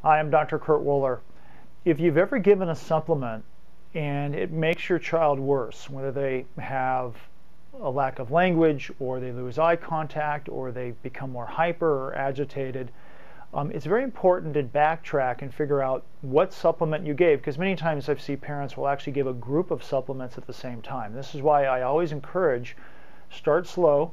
Hi, I'm Dr. Kurt Woeller. If you've ever given a supplement and it makes your child worse, whether they have a lack of language or they lose eye contact or they become more hyper or agitated, it's very important to backtrack and figure out what supplement you gave, because many times I've seen parents will actually give a group of supplements at the same time. This is why I always encourage start slow,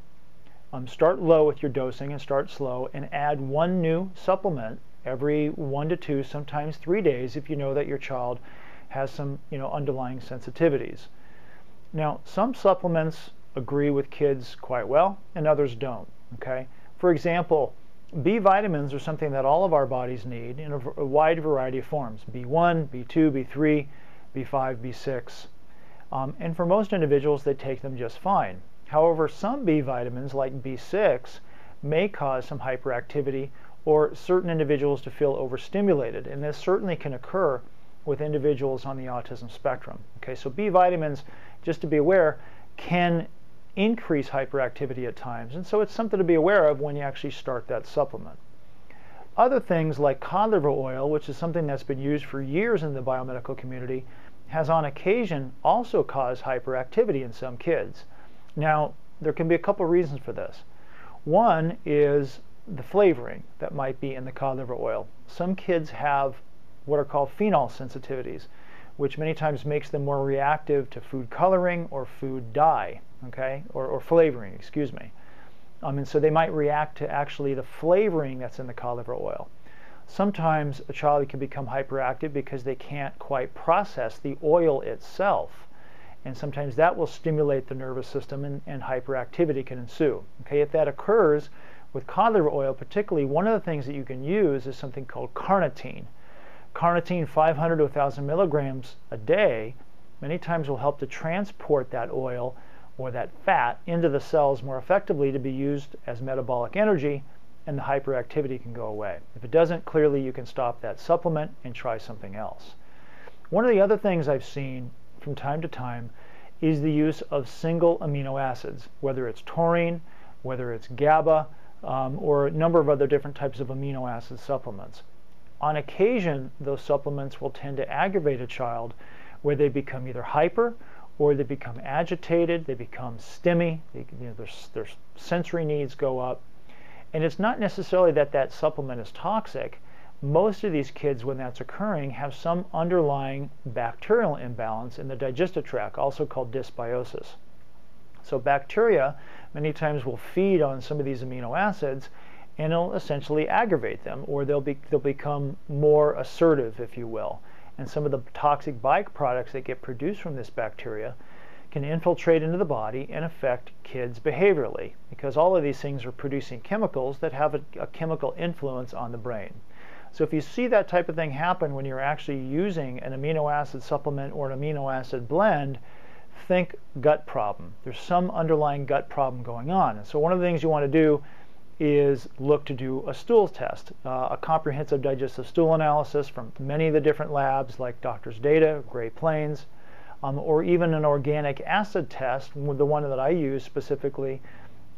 start low with your dosing and start slow, and add one new supplement every 1 to 2, sometimes 3 days if you know that your child has some underlying sensitivities. Now, some supplements agree with kids quite well and others don't. Okay, for example, B vitamins are something that all of our bodies need in a wide variety of forms: B1, B2, B3, B5, B6, and for most individuals they take them just fine. However, some B vitamins like B6 may cause some hyperactivity or certain individuals to feel overstimulated, and this certainly can occur with individuals on the autism spectrum. Okay, so B vitamins, just to be aware, can increase hyperactivity at times, and so it's something to be aware of when you actually start that supplement. Other things like cod liver oil, which is something that's been used for years in the biomedical community, has on occasion also caused hyperactivity in some kids. Now, there can be a couple reasons for this. One is the flavoring that might be in the cod liver oil. Some kids have what are called phenol sensitivities, which many times makes them more reactive to food coloring or food dye, okay, or flavoring, excuse me. And so they might react to actually the flavoring that's in the cod liver oil. Sometimes a child can become hyperactive because they can't quite process the oil itself, and sometimes that will stimulate the nervous system, and hyperactivity can ensue. Okay, if that occurs with cod liver oil particularly, one of the things that you can use is something called carnitine. Carnitine 500 to 1,000 milligrams a day many times will help to transport that oil or that fat into the cells more effectively to be used as metabolic energy, and the hyperactivity can go away. If it doesn't, clearly you can stop that supplement and try something else. One of the other things I've seen from time to time is the use of single amino acids, whether it's taurine, whether it's GABA, or a number of other different types of amino acid supplements. On occasion, those supplements will tend to aggravate a child where they become either hyper or they become agitated, they become stimmy, their sensory needs go up. And it's not necessarily that that supplement is toxic. Most of these kids, when that's occurring, have some underlying bacterial imbalance in the digestive tract, also called dysbiosis. So bacteria many times will feed on some of these amino acids, and it'll essentially aggravate them, or they'll become more assertive, if you will. And some of the toxic byproducts that get produced from this bacteria can infiltrate into the body and affect kids behaviorally, because all of these things are producing chemicals that have a chemical influence on the brain. So if you see that type of thing happen when you're actually using an amino acid supplement or an amino acid blend, think gut problem. There's some underlying gut problem going on. And so one of the things you want to do is look to do a stool test, a comprehensive digestive stool analysis from many of the different labs like Doctor's Data, Great Plains, or even an organic acid test. The one that I use specifically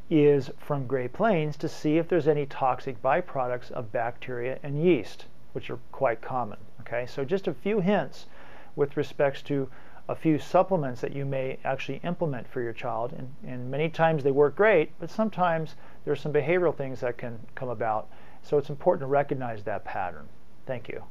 is from Great Plains, to see if there's any toxic byproducts of bacteria and yeast, which are quite common. Okay, so just a few hints with respects to a few supplements that you may actually implement for your child, and many times they work great, but sometimes there's some behavioral things that can come about. So it's important to recognize that pattern. Thank you.